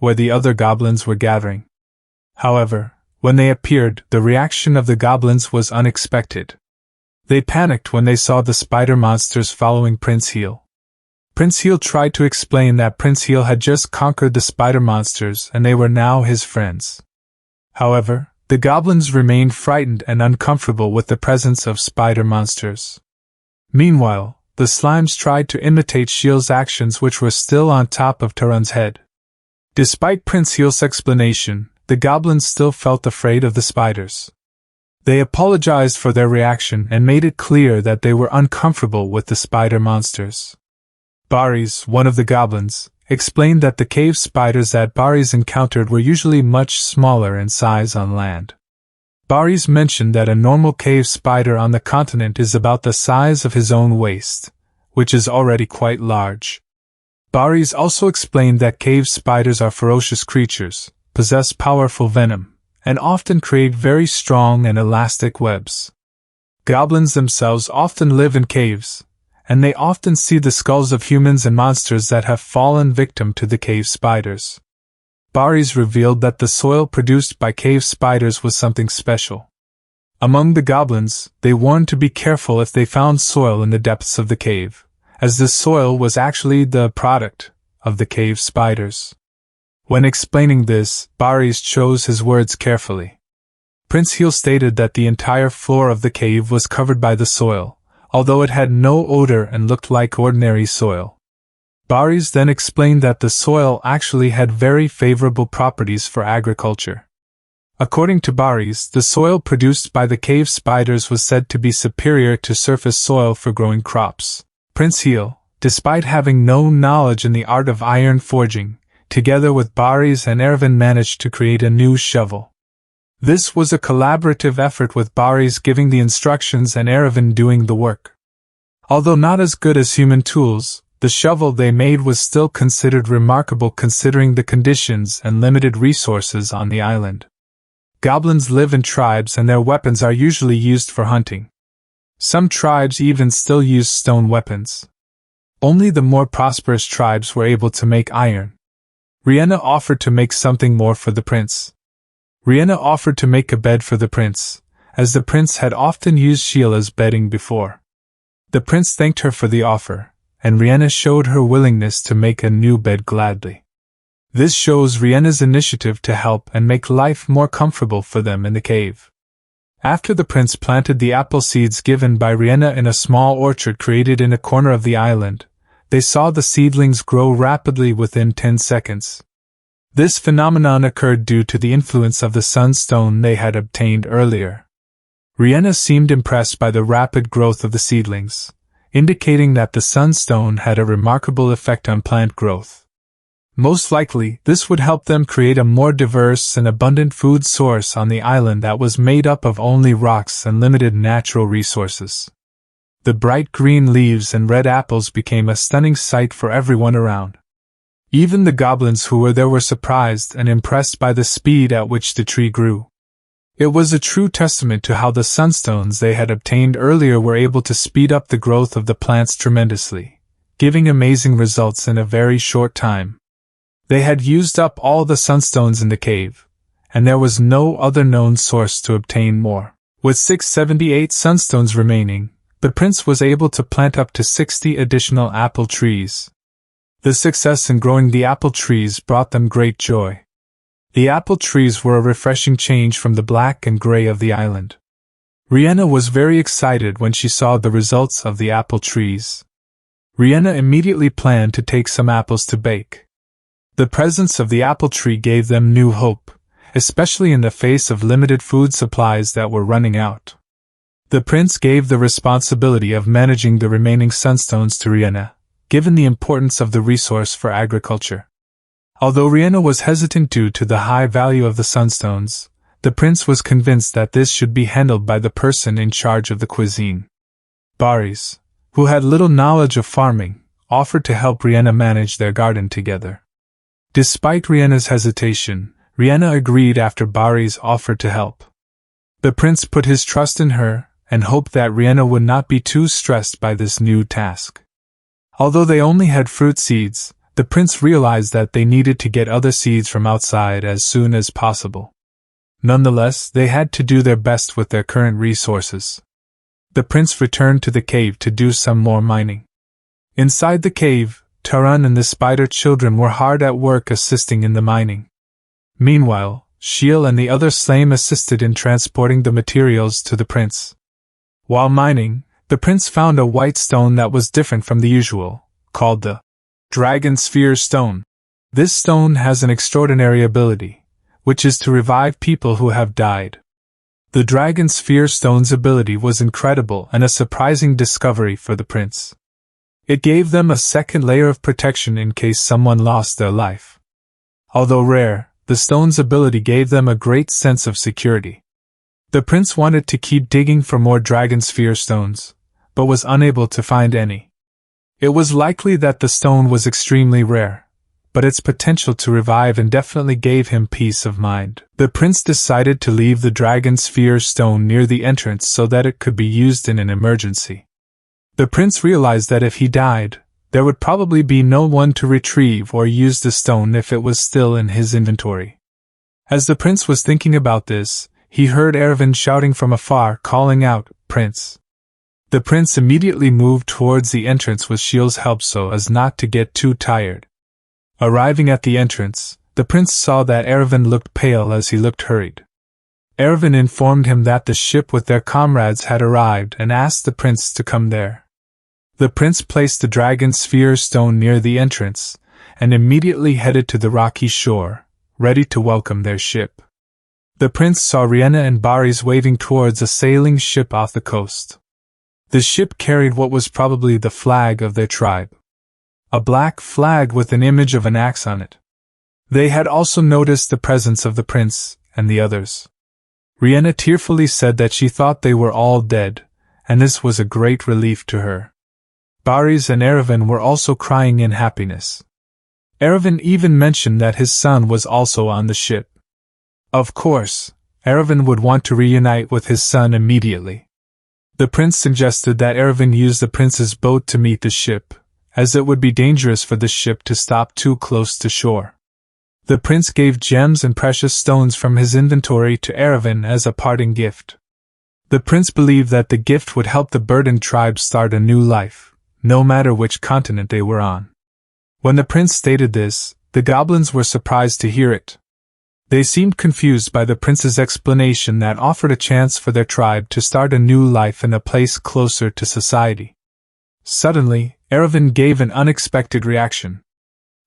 where the other goblins were gathering. However, when they appeared, the reaction of the goblins was unexpected. They panicked when they saw the spider monsters following Prince Heel. Prince Heel tried to explain that Prince Heel had just conquered the spider monsters and they were now his friends. However, the goblins remained frightened and uncomfortable with the presence of spider monsters. Meanwhile, the slimes tried to imitate Sheel's actions, which were still on top of Tarun's head. Despite Prince Heel's explanation, the goblins still felt afraid of the spiders. They apologized for their reaction and made it clear that they were uncomfortable with the spider monsters. Baris, one of the goblins, explained that the cave spiders that Baris encountered were usually much smaller in size on land. Baris mentioned that a normal cave spider on the continent is about the size of his own waist, which is already quite large. Baris also explained that cave spiders are ferocious creatures, possess powerful venom, and often create very strong and elastic webs. Goblins themselves often live in caves, and they often see the skulls of humans and monsters that have fallen victim to the cave spiders. Baris revealed that the soil produced by cave spiders was something special. Among the goblins, they warned to be careful if they found soil in the depths of the cave, as this soil was actually the product of the cave spiders. When explaining this, Baris chose his words carefully. Prince Heel stated that the entire floor of the cave was covered by the soil, although it had no odor and looked like ordinary soil. Baris then explained that the soil actually had very favorable properties for agriculture. According to Baris, the soil produced by the cave spiders was said to be superior to surface soil for growing crops. Prince Heel, despite having no knowledge in the art of iron forging, together with Baris and Ervin managed to create a new shovel. This was a collaborative effort with Baris giving the instructions and Ervin doing the work. Although not as good as human tools, the shovel they made was still considered remarkable considering the conditions and limited resources on the island. Goblins live in tribes and their weapons are usually used for hunting. Some tribes even still use stone weapons. Only the more prosperous tribes were able to make iron. Rihanna offered to make something more for the prince. Rihanna offered to make a bed for the prince, as the prince had often used Sheila's bedding before. The prince thanked her for the offer, and Rihanna showed her willingness to make a new bed gladly. This shows Rihanna's initiative to help and make life more comfortable for them in the cave. After the prince planted the apple seeds given by Rihanna in a small orchard created in a corner of the island, they saw the seedlings grow rapidly within 10 seconds. This phenomenon occurred due to the influence of the sunstone they had obtained earlier. Rihanna seemed impressed by the rapid growth of the seedlings, indicating that the sunstone had a remarkable effect on plant growth. Most likely, this would help them create a more diverse and abundant food source on the island that was made up of only rocks and limited natural resources. The bright green leaves and red apples became a stunning sight for everyone around. Even the goblins who were there were surprised and impressed by the speed at which the tree grew. It was a true testament to how the sunstones they had obtained earlier were able to speed up the growth of the plants tremendously, giving amazing results in a very short time. They had used up all the sunstones in the cave, and there was no other known source to obtain more. With 678 sunstones remaining, the prince was able to plant up to 60 additional apple trees. The success in growing the apple trees brought them great joy. The apple trees were a refreshing change from the black and gray of the island. Rihanna was very excited when she saw the results of the apple trees. Rihanna immediately planned to take some apples to bake. The presence of the apple tree gave them new hope, especially in the face of limited food supplies that were running out. The prince gave the responsibility of managing the remaining sunstones to Rihanna, given the importance of the resource for agriculture. Although Rihanna was hesitant due to the high value of the sunstones, the prince was convinced that this should be handled by the person in charge of the cuisine. Baris, who had little knowledge of farming, offered to help Rihanna manage their garden together. Despite Rihanna's hesitation, Rihanna agreed after Baris offered to help. The prince put his trust in her and hoped that Rihanna would not be too stressed by this new task. Although they only had fruit seeds, the prince realized that they needed to get other seeds from outside as soon as possible. Nonetheless, they had to do their best with their current resources. The prince returned to the cave to do some more mining. Inside the cave, Taran and the spider children were hard at work assisting in the mining. Meanwhile, Sheil and the other slaves assisted in transporting the materials to the prince. While mining, the prince found a white stone that was different from the usual, called the Dragon Sphere Stone. This stone has an extraordinary ability, which is to revive people who have died. The Dragon Sphere Stone's ability was incredible and a surprising discovery for the prince. It gave them a second layer of protection in case someone lost their life. Although rare, the stone's ability gave them a great sense of security. The prince wanted to keep digging for more Dragon Sphere stones, but was unable to find any. It was likely that the stone was extremely rare, but its potential to revive indefinitely gave him peace of mind. The prince decided to leave the Dragon Sphere stone near the entrance so that it could be used in an emergency. The prince realized that if he died, there would probably be no one to retrieve or use the stone if it was still in his inventory. As the prince was thinking about this, he heard Ervin shouting from afar, calling out, "Prince!" The prince immediately moved towards the entrance with Sheil's help so as not to get too tired. Arriving at the entrance, the prince saw that Ervin looked pale as he looked hurried. Ervin informed him that the ship with their comrades had arrived and asked the prince to come there. The prince placed the Dragon Sphere stone near the entrance, and immediately headed to the rocky shore, ready to welcome their ship. The prince saw Rihanna and Baris waving towards a sailing ship off the coast. The ship carried what was probably the flag of their tribe. A black flag with an image of an axe on it. They had also noticed the presence of the prince and the others. Rihanna tearfully said that she thought they were all dead, and this was a great relief to her. Baris and Ervin were also crying in happiness. Ervin even mentioned that his son was also on the ship. Of course, Ervin would want to reunite with his son immediately. The prince suggested that Ervin use the prince's boat to meet the ship, as it would be dangerous for the ship to stop too close to shore. The prince gave gems and precious stones from his inventory to Ervin as a parting gift. The prince believed that the gift would help the burdened tribe start a new life, no matter which continent they were on. When the prince stated this, the goblins were surprised to hear it. They seemed confused by the prince's explanation that offered a chance for their tribe to start a new life in a place closer to society. Suddenly, Ervin gave an unexpected reaction.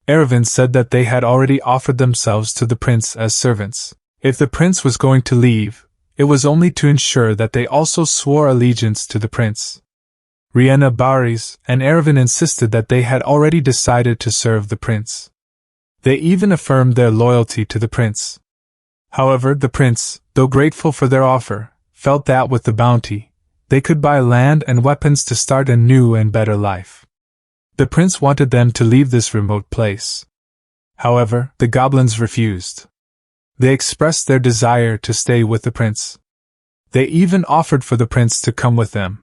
Ervin said that they had already offered themselves to the prince as servants. If the prince was going to leave, it was only to ensure that they also swore allegiance to the prince. Rihanna, Baris, and Ervin insisted that they had already decided to serve the prince. They even affirmed their loyalty to the prince. However, the prince, though grateful for their offer, felt that with the bounty, they could buy land and weapons to start a new and better life. The prince wanted them to leave this remote place. However, the goblins refused. They expressed their desire to stay with the prince. They even offered for the prince to come with them.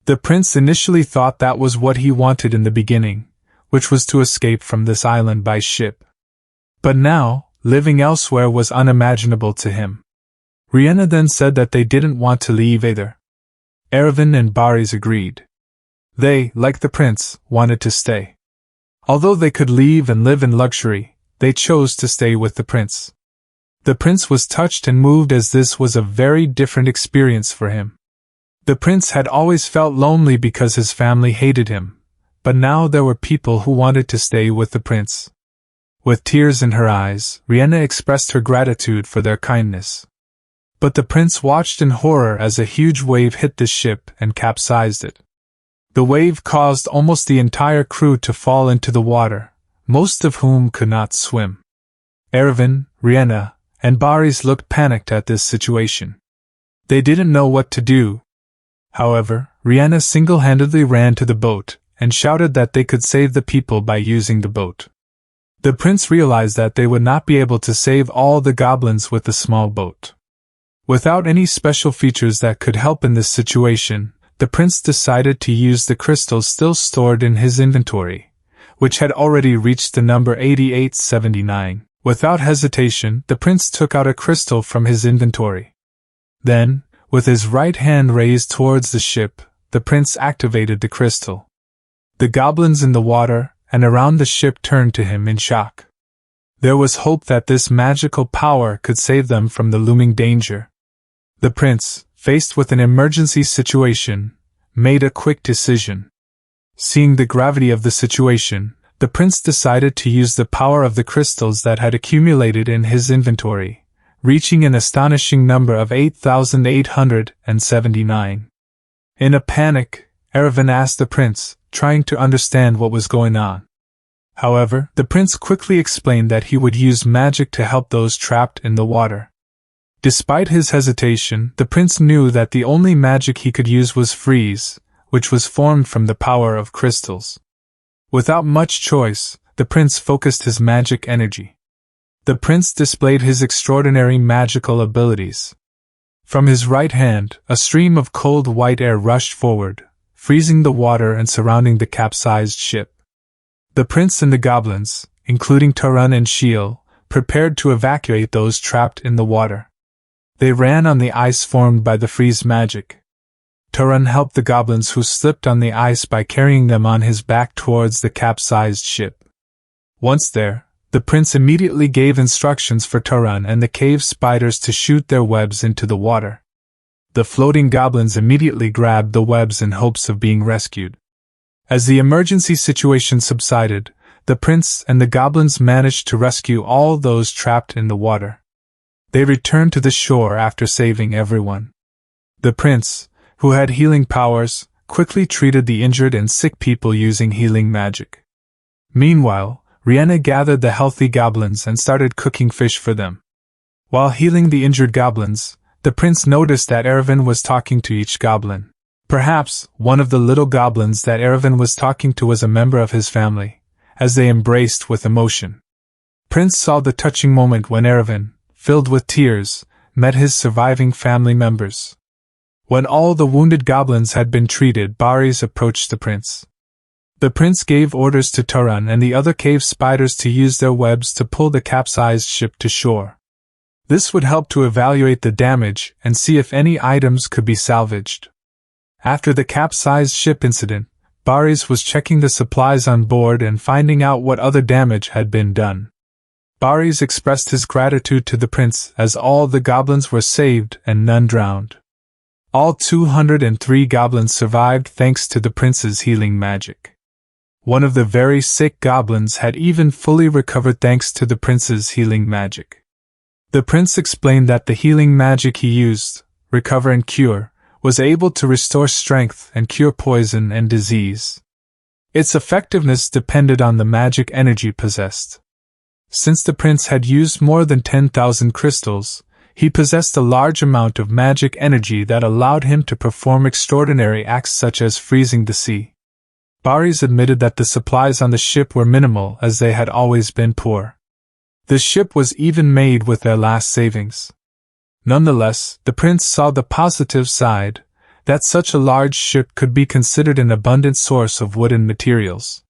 The prince initially thought that was what he wanted in the beginning, which was to escape from this island by ship. But now, living elsewhere was unimaginable to him. Rihanna then said that they didn't want to leave either. Ervin and Baris agreed. They, like the prince, wanted to stay. Although they could leave and live in luxury, they chose to stay with the prince. The prince was touched and moved as this was a very different experience for him. The prince had always felt lonely because his family hated him, but now there were people who wanted to stay with the prince. With tears in her eyes, Rihanna expressed her gratitude for their kindness. But the prince watched in horror as a huge wave hit the ship and capsized it. The wave caused almost the entire crew to fall into the water, most of whom could not swim. Ervin, Rihanna, and Baris looked panicked at this situation. They didn't know what to do. However, Rihanna single-handedly ran to the boat and shouted that they could save the people by using the boat. The prince realized that they would not be able to save all the goblins with the small boat. Without any special features that could help in this situation, the prince decided to use the crystals still stored in his inventory, which had already reached the number 8879. Without hesitation, the prince took out a crystal from his inventory. Then, with his right hand raised towards the ship, the prince activated the crystal. The goblins in the water and around the ship turned to him in shock. There was hope that this magical power could save them from the looming danger. The prince, faced with an emergency situation, made a quick decision. Seeing the gravity of the situation, the prince decided to use the power of the crystals that had accumulated in his inventory, reaching an astonishing number of 8,879. In a panic, Erevan asked the prince, trying to understand what was going on. However, the prince quickly explained that he would use magic to help those trapped in the water. Despite his hesitation, the prince knew that the only magic he could use was freeze, which was formed from the power of crystals. Without much choice, the prince focused his magic energy. The prince displayed his extraordinary magical abilities. From his right hand, a stream of cold white air rushed forward, freezing the water and surrounding the capsized ship. The prince and the goblins, including Taran and Shiel, prepared to evacuate those trapped in the water. They ran on the ice formed by the freeze magic. Taran helped the goblins who slipped on the ice by carrying them on his back towards the capsized ship. Once there, the prince immediately gave instructions for Taran and the cave spiders to shoot their webs into the water. The floating goblins immediately grabbed the webs in hopes of being rescued. As the emergency situation subsided, the prince and the goblins managed to rescue all those trapped in the water. They returned to the shore after saving everyone. The prince, who had healing powers, quickly treated the injured and sick people using healing magic. Meanwhile, Rihanna gathered the healthy goblins and started cooking fish for them. While healing the injured goblins, the prince noticed that Erevan was talking to each goblin. Perhaps one of the little goblins that Erevan was talking to was a member of his family, as they embraced with emotion. Prince saw the touching moment when Erevan, filled with tears, met his surviving family members. When all the wounded goblins had been treated, Baris approached the prince. The prince gave orders to Taran and the other cave spiders to use their webs to pull the capsized ship to shore. This would help to evaluate the damage and see if any items could be salvaged. After the capsized ship incident, Baris was checking the supplies on board and finding out what other damage had been done. Baris expressed his gratitude to the prince as all the goblins were saved and none drowned. All 203 goblins survived thanks to the prince's healing magic. One of the very sick goblins had even fully recovered thanks to the prince's healing magic. The prince explained that the healing magic he used, Recover and Cure, was able to restore strength and cure poison and disease. Its effectiveness depended on the magic energy possessed. Since the prince had used more than 10,000 crystals, he possessed a large amount of magic energy that allowed him to perform extraordinary acts such as freezing the sea. Baris admitted that the supplies on the ship were minimal as they had always been poor. The ship was even made with their last savings. Nonetheless, the prince saw the positive side, that such a large ship could be considered an abundant source of wooden materials.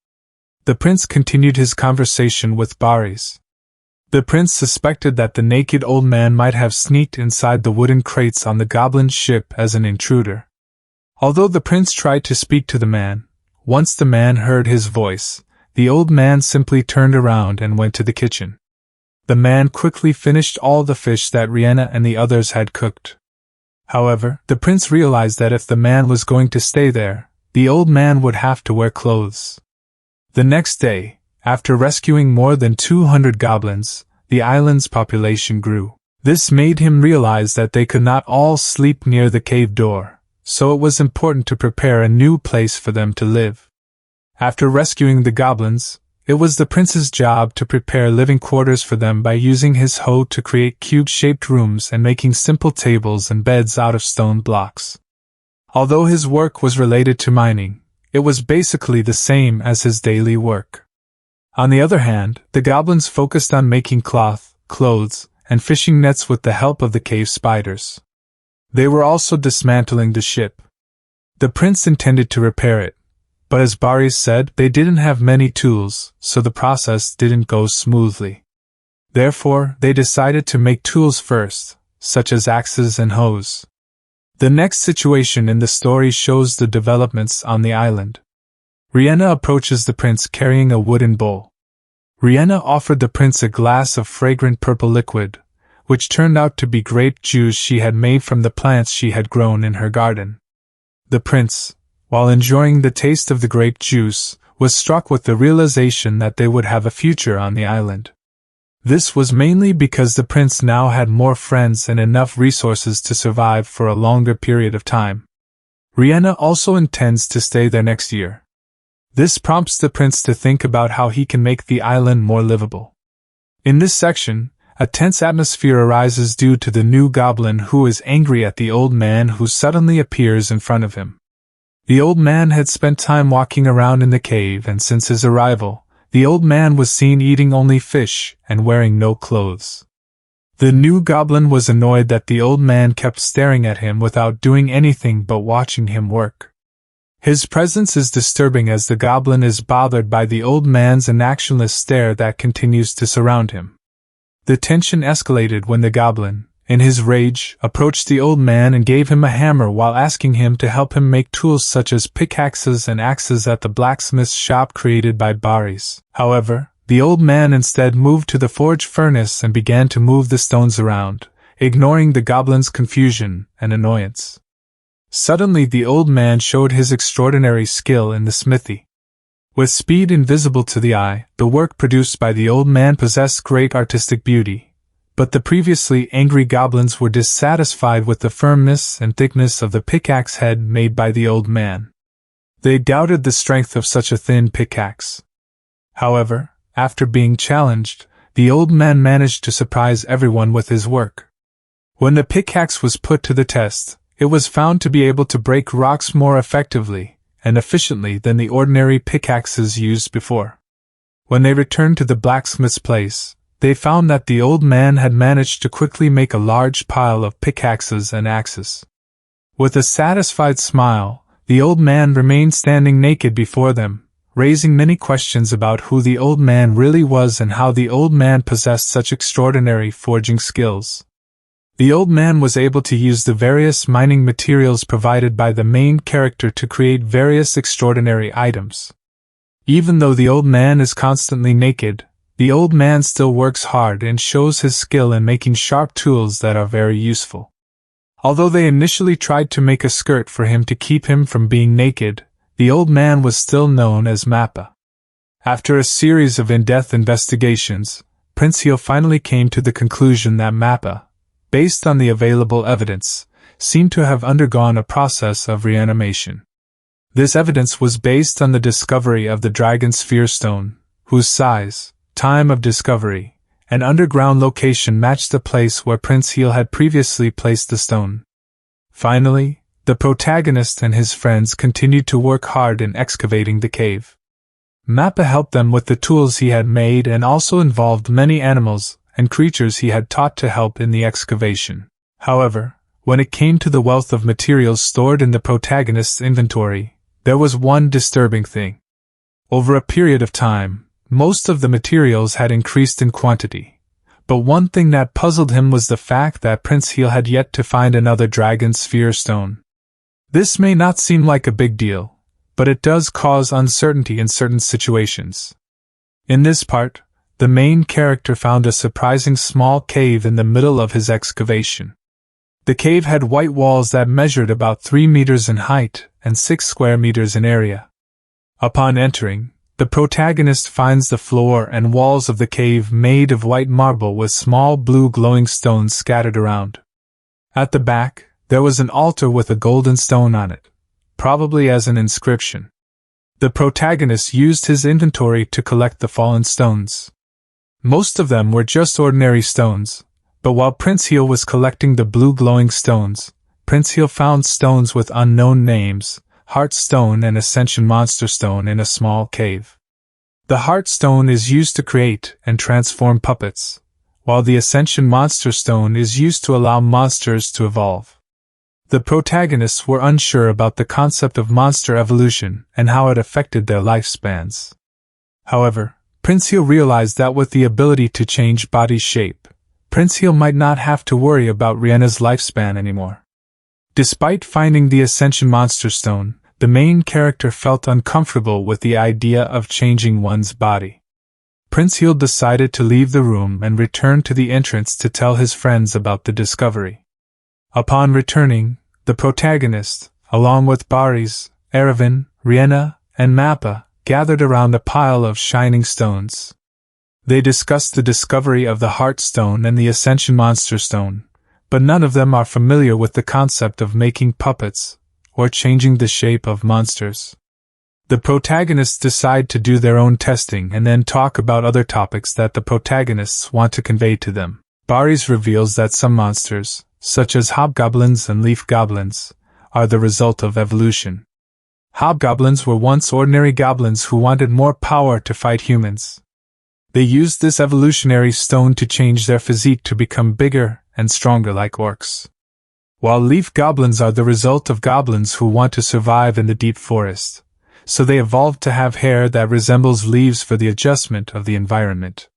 The prince continued his conversation with Baris. The prince suspected that the naked old man might have sneaked inside the wooden crates on the goblin ship as an intruder. Although the prince tried to speak to the man, once the man heard his voice, the old man simply turned around and went to the kitchen. The man quickly finished all the fish that Rihanna and the others had cooked. However, the prince realized that if the man was going to stay there, the old man would have to wear clothes. The next day, after rescuing more than 200 goblins, the island's population grew. This made him realize that they could not all sleep near the cave door, so it was important to prepare a new place for them to live. After rescuing the goblins, it was the prince's job to prepare living quarters for them by using his hoe to create cube-shaped rooms and making simple tables and beds out of stone blocks. Although his work was related to mining, it was basically the same as his daily work. On the other hand, the goblins focused on making cloth, clothes, and fishing nets with the help of the cave spiders. They were also dismantling the ship. The prince intended to repair it, But as Baris said, they didn't have many tools, so the process didn't go smoothly. Therefore, they decided to make tools first, such as axes and hoes. The next situation in the story shows the developments on the island. Rihanna approaches the prince carrying a wooden bowl. Rihanna offered the prince a glass of fragrant purple liquid, which turned out to be grape juice she had made from the plants she had grown in her garden. The prince, while enjoying the taste of the grape juice, was struck with the realization that they would have a future on the island. This was mainly because the prince now had more friends and enough resources to survive for a longer period of time. Rihanna also intends to stay there next year. This prompts the prince to think about how he can make the island more livable. In this section, a tense atmosphere arises due to the new goblin who is angry at the old man who suddenly appears in front of him. The old man had spent time walking around in the cave, and since his arrival, the old man was seen eating only fish and wearing no clothes. The new goblin was annoyed that the old man kept staring at him without doing anything but watching him work. His presence is disturbing as the goblin is bothered by the old man's inactionless stare that continues to surround him. The tension escalated when the goblin, in his rage, approached the old man and gave him a hammer while asking him to help him make tools such as pickaxes and axes at the blacksmith's shop created by Baris. However, the old man instead moved to the forge furnace and began to move the stones around, ignoring the goblin's confusion and annoyance. Suddenly the old man showed his extraordinary skill in the smithy. With speed invisible to the eye, the work produced by the old man possessed great artistic beauty. But the previously angry goblins were dissatisfied with the firmness and thickness of the pickaxe head made by the old man. They doubted the strength of such a thin pickaxe. However, after being challenged, the old man managed to surprise everyone with his work. When the pickaxe was put to the test, it was found to be able to break rocks more effectively and efficiently than the ordinary pickaxes used before. When they returned to the blacksmith's place, they found that the old man had managed to quickly make a large pile of pickaxes and axes. With a satisfied smile, the old man remained standing naked before them, raising many questions about who the old man really was and how the old man possessed such extraordinary forging skills. The old man was able to use the various mining materials provided by the main character to create various extraordinary items. Even though the old man is constantly naked, the old man still works hard and shows his skill in making sharp tools that are very useful. Although they initially tried to make a skirt for him to keep him from being naked, the old man was still known as Mappa. After a series of in-depth investigations, Prince Heel finally came to the conclusion that Mappa, based on the available evidence, seemed to have undergone a process of reanimation. This evidence was based on the discovery of the Dragon Sphere Stone, whose size, time of discovery, and underground location matched the place where Prince Heel had previously placed the stone. Finally, the protagonist and his friends continued to work hard in excavating the cave. Mappa helped them with the tools he had made and also involved many animals and creatures he had taught to help in the excavation. However, when it came to the wealth of materials stored in the protagonist's inventory, there was one disturbing thing. Over a period of time, most of the materials had increased in quantity, but one thing that puzzled him was the fact that Prince Heel had yet to find another Dragon Sphere Stone. This may not seem like a big deal, but it does cause uncertainty in certain situations. In this part, the main character found a surprising small cave in the middle of his excavation. The cave had white walls that measured about 3 meters in height and 6 square meters in area. Upon entering, the protagonist finds the floor and walls of the cave made of white marble with small blue glowing stones scattered around. At the back, there was an altar with a golden stone on it, probably as an inscription. The protagonist used his inventory to collect the fallen stones. Most of them were just ordinary stones, but while Prince Heel was collecting the blue glowing stones, Prince Heel found stones with unknown names, Heart Stone and Ascension Monster Stone, in a small cave. The Heart Stone is used to create and transform puppets, while the Ascension Monster Stone is used to allow monsters to evolve. The protagonists were unsure about the concept of monster evolution and how it affected their lifespans. However, Prince Heel realized that with the ability to change body shape, Prince Heel might not have to worry about Rihanna's lifespan anymore. Despite finding the Ascension Monster Stone, the main character felt uncomfortable with the idea of changing one's body. Prince Heel decided to leave the room and return to the entrance to tell his friends about the discovery. Upon returning, the protagonist, along with Baris, Aravan, Rihanna, and Mappa, gathered around a pile of shining stones. They discussed the discovery of the Heart Stone and the Ascension Monster Stone, but none of them are familiar with the concept of making puppets or changing the shape of monsters. The protagonists decide to do their own testing and then talk about other topics that the protagonists want to convey to them. Baris reveals that some monsters, such as hobgoblins and leaf goblins, are the result of evolution. Hobgoblins were once ordinary goblins who wanted more power to fight humans. They used this evolutionary stone to change their physique to become bigger and stronger like orcs. While leaf goblins are the result of goblins who want to survive in the deep forest, so they evolved to have hair that resembles leaves for the adjustment of the environment.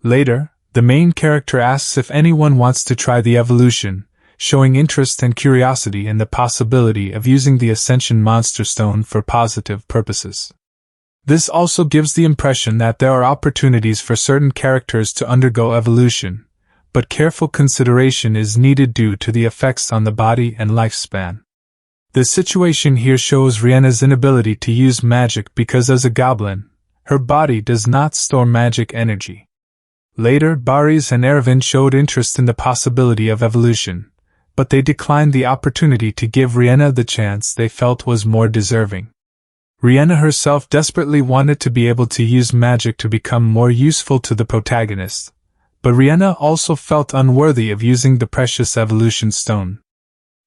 Later, the main character asks if anyone wants to try the evolution, showing interest and curiosity in the possibility of using the Ascension Monster Stone for positive purposes. This also gives the impression that there are opportunities for certain characters to undergo evolution, but careful consideration is needed due to the effects on the body and lifespan. The situation here shows Rihanna's inability to use magic because as a goblin, her body does not store magic energy. Later, Baris and Aravan showed interest in the possibility of evolution, but they declined the opportunity to give Rihanna the chance they felt was more deserving. Rihanna herself desperately wanted to be able to use magic to become more useful to the protagonist, but Rihanna also felt unworthy of using the precious evolution stone.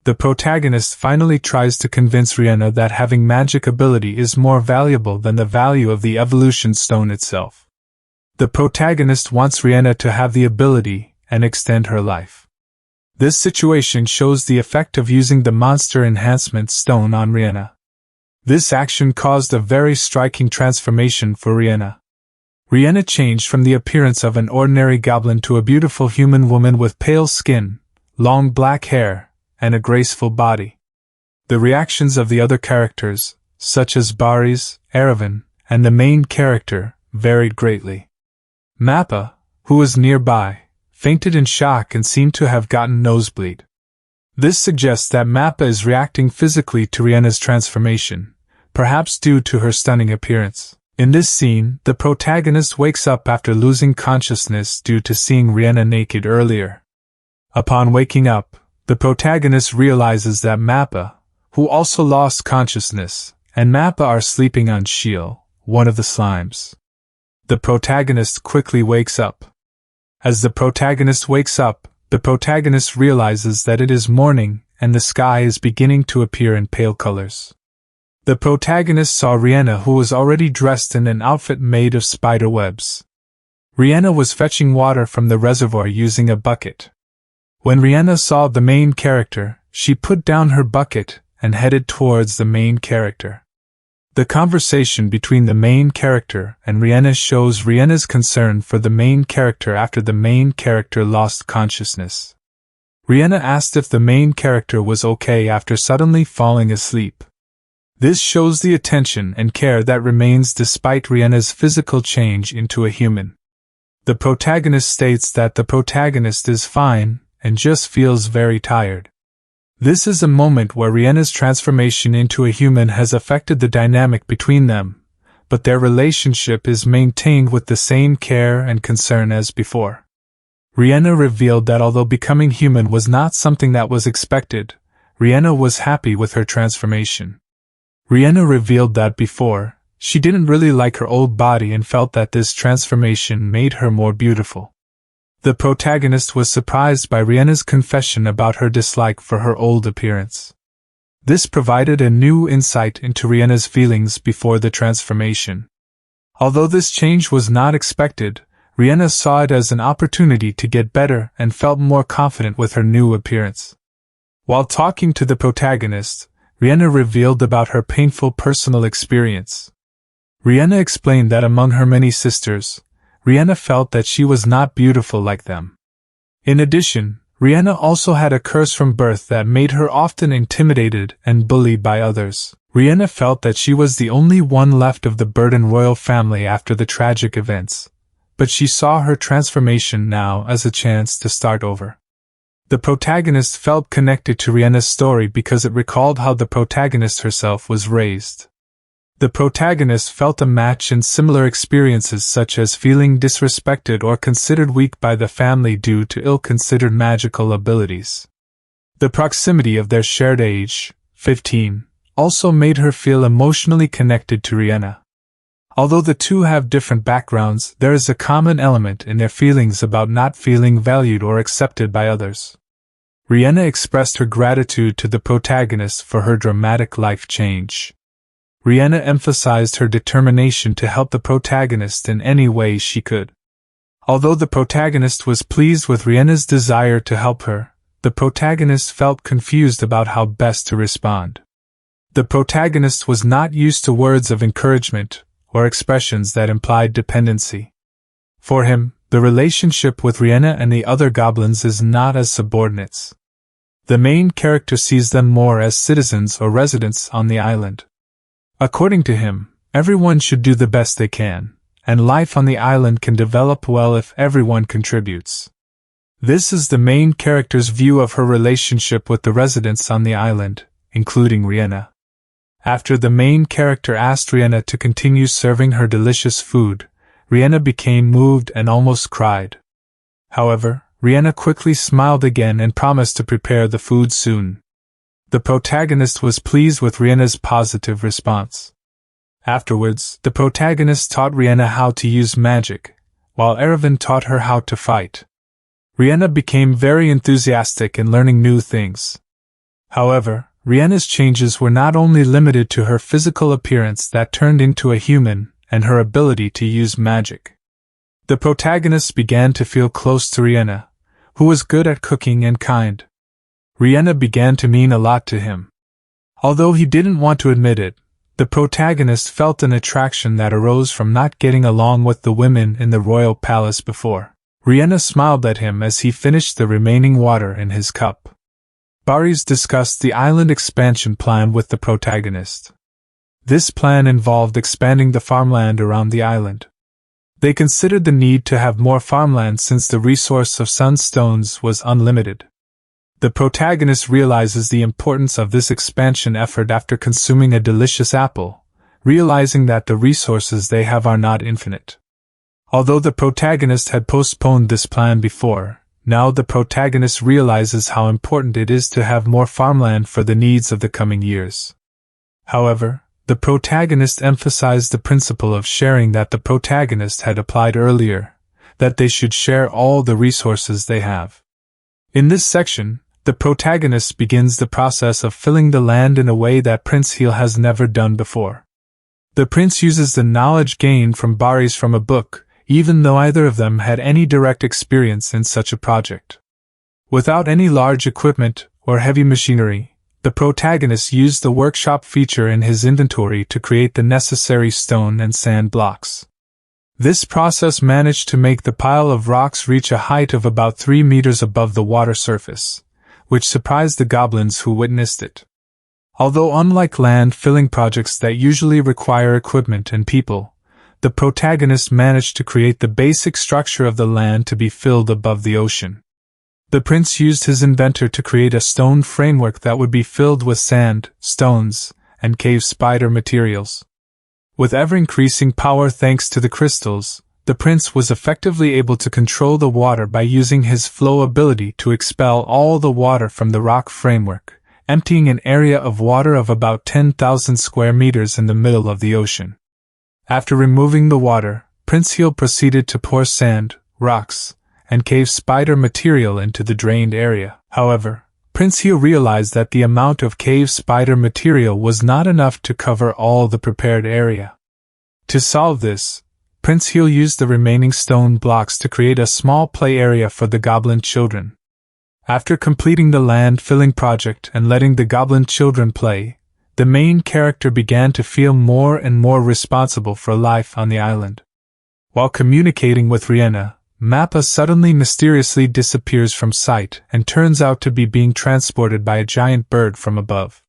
The protagonist finally tries to convince Rihanna that having magic ability is more valuable than the value of the evolution stone itself. The protagonist wants Rihanna to have the ability and extend her life. This situation shows the effect of using the Monster Enhancement Stone on Rihanna. This action caused a very striking transformation for Rihanna. Rihanna changed from the appearance of an ordinary goblin to a beautiful human woman with pale skin, long black hair, and a graceful body. The reactions of the other characters, such as Baris, Aravan, and the main character, varied greatly. Mappa, who was nearby, fainted in shock and seemed to have gotten nosebleed. This suggests that Mappa is reacting physically to Rihanna's transformation, perhaps due to her stunning appearance. In this scene, the protagonist wakes up after losing consciousness due to seeing Rihanna naked earlier. Upon waking up, the protagonist realizes that Mappa, who also lost consciousness, and Mappa are sleeping on Shiel, one of the slimes. The protagonist quickly wakes up. As the protagonist wakes up, the protagonist realizes that it is morning and the sky is beginning to appear in pale colors. The protagonist saw Rihanna, who was already dressed in an outfit made of spider webs. Rihanna was fetching water from the reservoir using a bucket. When Rihanna saw the main character, she put down her bucket and headed towards the main character. The conversation between the main character and Rihanna shows Rihanna's concern for the main character after the main character lost consciousness. Rihanna asked if the main character was okay after suddenly falling asleep. This shows the attention and care that remains despite Rihanna's physical change into a human. The protagonist states that the protagonist is fine and just feels very tired. This is a moment where Rihanna's transformation into a human has affected the dynamic between them, but their relationship is maintained with the same care and concern as before. Rihanna revealed that although becoming human was not something that was expected, Rihanna was happy with her transformation. Rihanna revealed that before, she didn't really like her old body and felt that this transformation made her more beautiful. The protagonist was surprised by Rihanna's confession about her dislike for her old appearance. This provided a new insight into Rihanna's feelings before the transformation. Although this change was not expected, Rihanna saw it as an opportunity to get better and felt more confident with her new appearance. While talking to the protagonist, Rihanna revealed about her painful personal experience. Rihanna explained that among her many sisters, Rihanna felt that she was not beautiful like them. In addition, Rihanna also had a curse from birth that made her often intimidated and bullied by others. Rihanna felt that she was the only one left of the Burton royal family after the tragic events, but she saw her transformation now as a chance to start over. The protagonist felt connected to Rihanna's story because it recalled how the protagonist herself was raised. The protagonist felt a match in similar experiences such as feeling disrespected or considered weak by the family due to ill-considered magical abilities. The proximity of their shared age, 15, also made her feel emotionally connected to Rihanna. Although the two have different backgrounds, there is a common element in their feelings about not feeling valued or accepted by others. Rihanna expressed her gratitude to the protagonist for her dramatic life change. Rihanna emphasized her determination to help the protagonist in any way she could. Although the protagonist was pleased with Rihanna's desire to help her, the protagonist felt confused about how best to respond. The protagonist was not used to words of encouragement or expressions that implied dependency. For him, the relationship with Rihanna and the other goblins is not as subordinates. The main character sees them more as citizens or residents on the island. According to him, everyone should do the best they can, and life on the island can develop well if everyone contributes. This is the main character's view of her relationship with the residents on the island, including Rihanna. After the main character asked Rihanna to continue serving her delicious food, Rihanna became moved and almost cried. However, Rihanna quickly smiled again and promised to prepare the food soon. The protagonist was pleased with Rihanna's positive response. Afterwards, the protagonist taught Rihanna how to use magic, while Aravan taught her how to fight. Rihanna became very enthusiastic in learning new things. However, Rihanna's changes were not only limited to her physical appearance that turned into a human, and her ability to use magic. The protagonist began to feel close to Rihanna, who was good at cooking and kind. Rihanna began to mean a lot to him. Although he didn't want to admit it, the protagonist felt an attraction that arose from not getting along with the women in the royal palace before. Rihanna smiled at him as he finished the remaining water in his cup. Baris discussed the island expansion plan with the protagonist. This plan involved expanding the farmland around the island. They considered the need to have more farmland since the resource of sunstones was unlimited. The protagonist realizes the importance of this expansion effort after consuming a delicious apple, realizing that the resources they have are not infinite. Although the protagonist had postponed this plan before, now the protagonist realizes how important it is to have more farmland for the needs of the coming years. However, the protagonist emphasized the principle of sharing that the protagonist had applied earlier, that they should share all the resources they have. In this section, the protagonist begins the process of filling the land in a way that Prince Heel has never done before. The prince uses the knowledge gained from Baris from a book, even though either of them had any direct experience in such a project. Without any large equipment or heavy machinery, the protagonist used the workshop feature in his inventory to create the necessary stone and sand blocks. This process managed to make the pile of rocks reach a height of about 3 meters above the water surface, which surprised the goblins who witnessed it. Although unlike land-filling projects that usually require equipment and people, the protagonist managed to create the basic structure of the land to be filled above the ocean. The prince used his inventor to create a stone framework that would be filled with sand, stones, and cave spider materials. With ever-increasing power thanks to the crystals, the prince was effectively able to control the water by using his flow ability to expel all the water from the rock framework, emptying an area of water of about 10,000 square meters in the middle of the ocean. After removing the water, Prince Heel proceeded to pour sand, rocks, and cave spider material into the drained area. However, Prince Heel realized that the amount of cave spider material was not enough to cover all the prepared area. To solve this, Prince Heel used the remaining stone blocks to create a small play area for the goblin children. After completing the land-filling project and letting the goblin children play, the main character began to feel more and more responsible for life on the island. While communicating with Rihanna, Mappa suddenly mysteriously disappears from sight and turns out to be being transported by a giant bird from above.